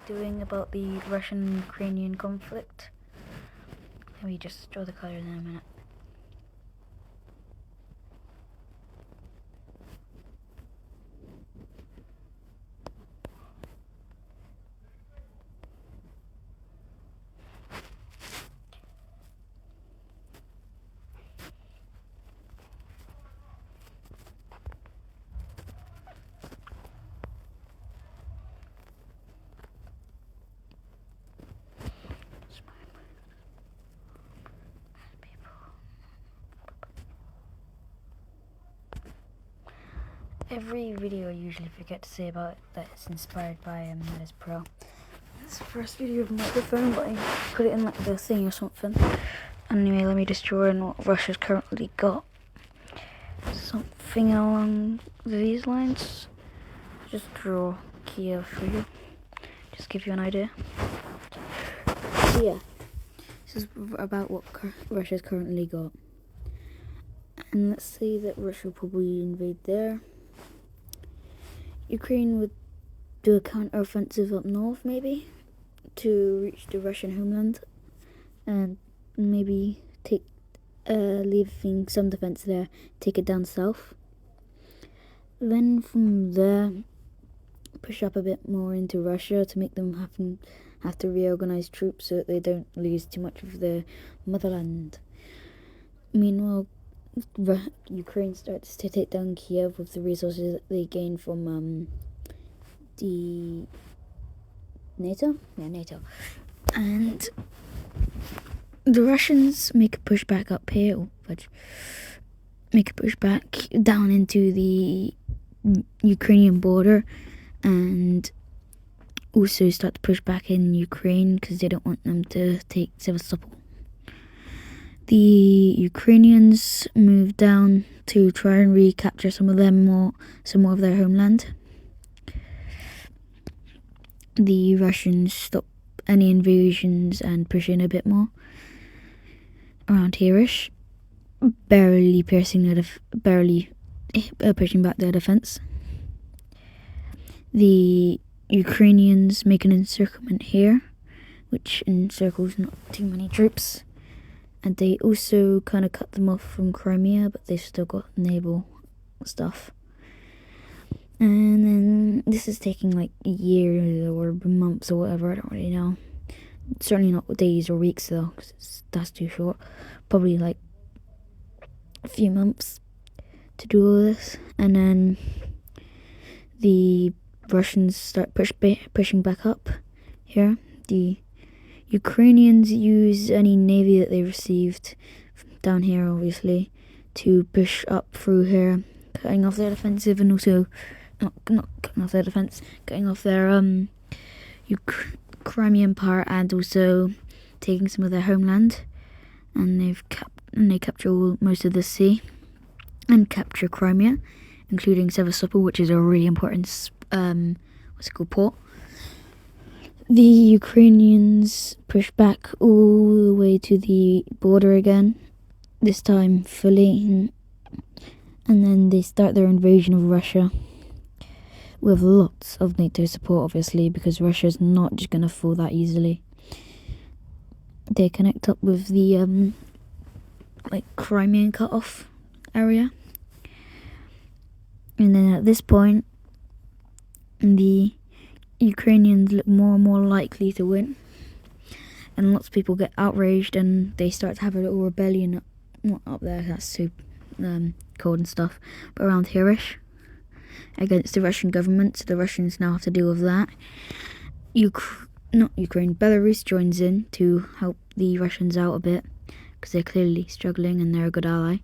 doing about the Russian-Ukrainian conflict. Let me just draw the color in a minute. Every video I usually forget to say about it that it's inspired by Metis Pro. It's the first video of microphone, but I put it in like the thing or something. Anyway, let me just draw in what Russia's currently got. Something along these lines. Just draw Kiev for you. Just give you an idea. So yeah, this is about what Russia's currently got. And let's say that Russia will probably invade there. Ukraine would do a counter-offensive up north, maybe, to reach the Russian homeland, and maybe take, leaving some defense there, take it down south. Then from there, push up a bit more into Russia to make them have to reorganize troops so that they don't lose too much of their motherland. Meanwhile, Ukraine starts to take down Kiev with the resources that they gain from the NATO? Yeah, NATO. And the Russians make a push back up here, make a push back down into the Ukrainian border, and also start to push back in Ukraine because they don't want them to take Sevastopol. The Ukrainians move down to try and recapture some more of their homeland. The Russians stop any invasions and push in a bit more around here-ish, barely pushing back their defense. The Ukrainians make an encirclement here, which encircles not too many troops. And they also kind of cut them off from Crimea, but they've still got naval stuff. And then this is taking like a year or months or whatever, I don't really know. Certainly not days or weeks though, because that's too short. Probably like a few months to do all this. And then the Russians start pushing back up here. The Ukrainians use any navy that they received down here, obviously, to push up through here, cutting off their defensive, and also not cutting off their defense, cutting off their Crimean part, and also taking some of their homeland. And they capture most of the sea and capture Crimea, including Sevastopol, which is a really important port. The Ukrainians push back all the way to the border again, this time fully, and then they start their invasion of Russia with lots of NATO support, obviously, because Russia's not just going to fall that easily. They connect up with the Crimean cut-off area, and then at this point, the Ukrainians look more and more likely to win, and lots of people get outraged and they start to have a little rebellion not up there, that's too cold and stuff, but around here-ish, against the Russian government. So the Russians now have to deal with that. Belarus joins in to help the Russians out a bit because they're clearly struggling and they're a good ally,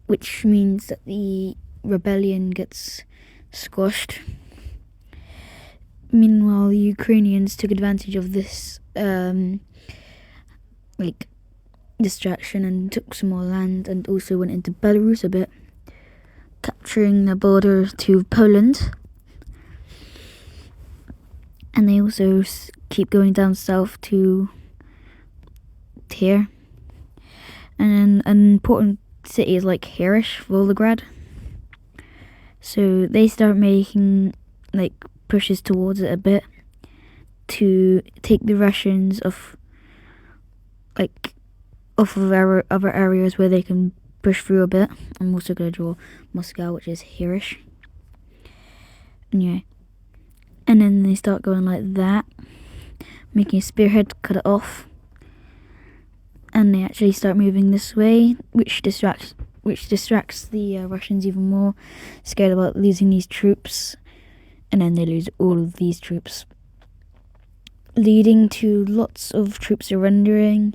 which means that the rebellion gets squashed. Meanwhile, the Ukrainians took advantage of this distraction and took some more land, and also went into Belarus a bit, capturing the border to Poland. And they also keep going down south to here. And an important city is like Herish, Volgograd. So they start making pushes towards it a bit. to take the Russians off of other areas where they can push through a bit. I'm also going to draw Moscow, which is hereish. Yeah. And then they start going like that, making a spearhead, cut it off. And they actually start moving this way, which distracts the Russians even more, scared about losing these troops. And then they lose all of these troops, leading to lots of troops surrendering.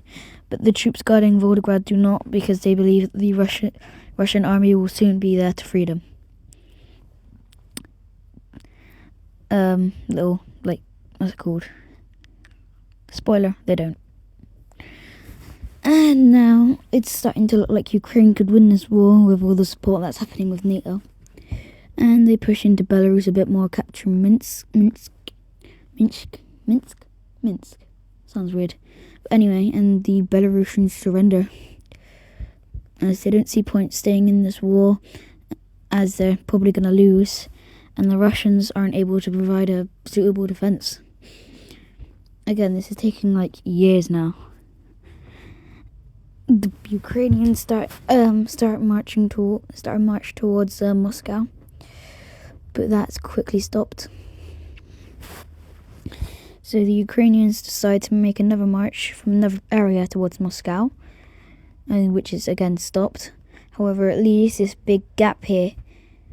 But the troops guarding Volgograd do not, because they believe that the Russian army will soon be there to free them. Little, what's it called? Spoiler, they don't. And now it's starting to look like Ukraine could win this war with all the support that's happening with NATO. And they push into Belarus a bit more, capture Minsk. Sounds weird. But anyway, and the Belarusians surrender, as they don't see point staying in this war, as they're probably going to lose, and the Russians aren't able to provide a suitable defense. Again, this is taking years now. The Ukrainians start march towards Moscow, but that's quickly stopped. So the Ukrainians decide to make another march from another area towards Moscow, which is again stopped. However, it leaves this big gap here,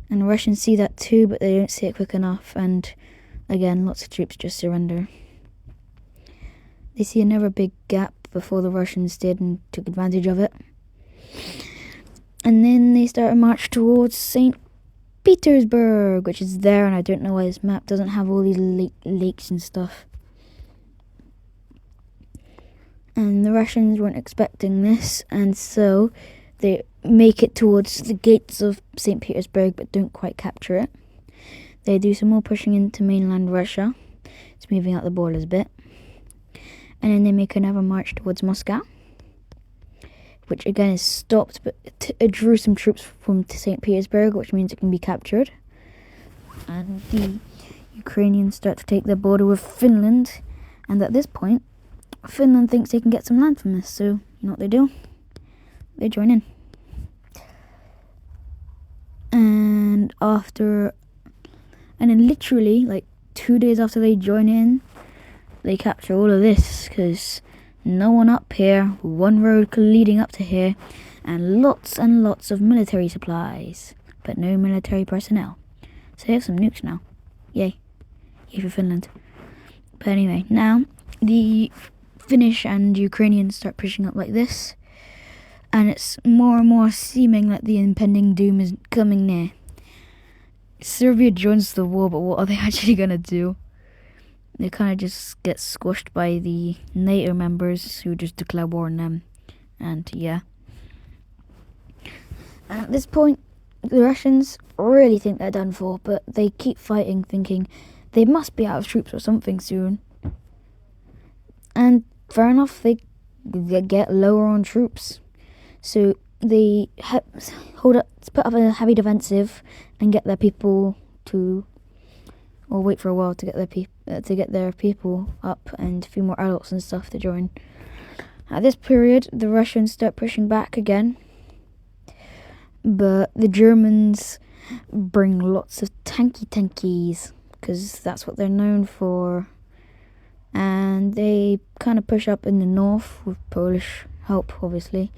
and the Russians see that too, but they don't see it quick enough, and again, lots of troops just surrender. They see another big gap before the Russians did and took advantage of it. And then they start a march towards St. Petersburg, which is there, and I don't know why this map doesn't have all these lakes and stuff. And the Russians weren't expecting this, and so they make it towards the gates of St. Petersburg, but don't quite capture it. They do some more pushing into mainland Russia. It's moving out the borders a bit. And then they make another march towards Moscow, which again is stopped, but it drew some troops from St. Petersburg, which means it can be captured. And the Ukrainians start to take their border with Finland, and at this point, Finland thinks they can get some land from this, so you know what they do? They join in. And then literally 2 days after they join in, they capture all of this, because no one up here, one road leading up to here, and lots of military supplies, but no military personnel. So they have some nukes now. Yay. Yay for Finland. But anyway, now the Finnish and Ukrainians start pushing up like this, and it's more and more seeming like the impending doom is coming near. Serbia joins the war, but what are they actually going to do? They kind of just get squashed by the NATO members who just declare war on them. And yeah. And at this point, the Russians really think they're done for, but they keep fighting, thinking they must be out of troops or something soon. And fair enough, they get lower on troops. So they put up a heavy defensive and get their people or wait for a while to get their people up, and a few more adults and stuff to join. At this period, the Russians start pushing back again, but the Germans bring lots of tankies, because that's what they're known for. And they kind of push up in the north with Polish help, obviously,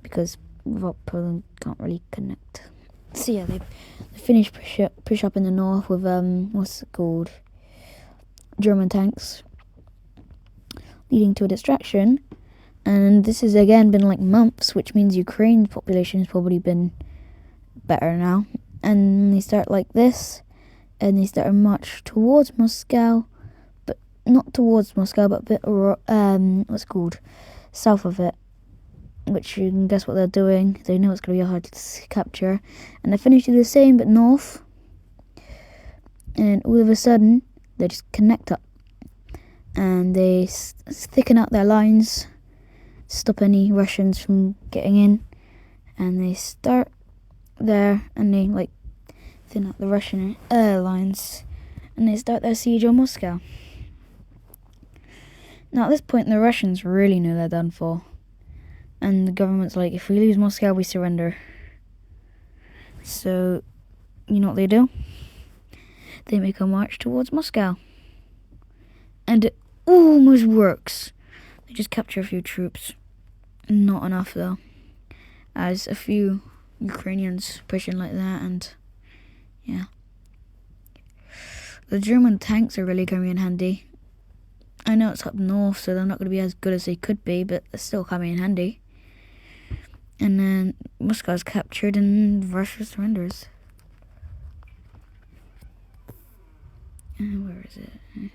because without Poland can't really connect. So yeah, the Finnish push up in the north with German tanks, leading to a distraction. And this has again been months, which means Ukraine's population has probably been better now. And they start like this, and they start a march towards Moscow, but not towards Moscow, but a bit south of it. Which you can guess what they're doing. They know it's going to be hard to capture. And the Finnish do the same, but north. And all of a sudden, they just connect up. And they thicken out their lines, stop any Russians from getting in. And they start there, and they thin out the Russian lines. And they start their siege on Moscow. Now at this point, the Russians really knew they're done for. And the government's like, if we lose Moscow, we surrender. So, you know what they do? They make a march towards Moscow. And it almost works. They just capture a few troops. Not enough, though. As a few Ukrainians pushing like that, and yeah. The German tanks are really coming in handy. I know it's up north, so they're not going to be as good as they could be, but they're still coming in handy. And then Moscow's captured and Russia surrenders. Where is it?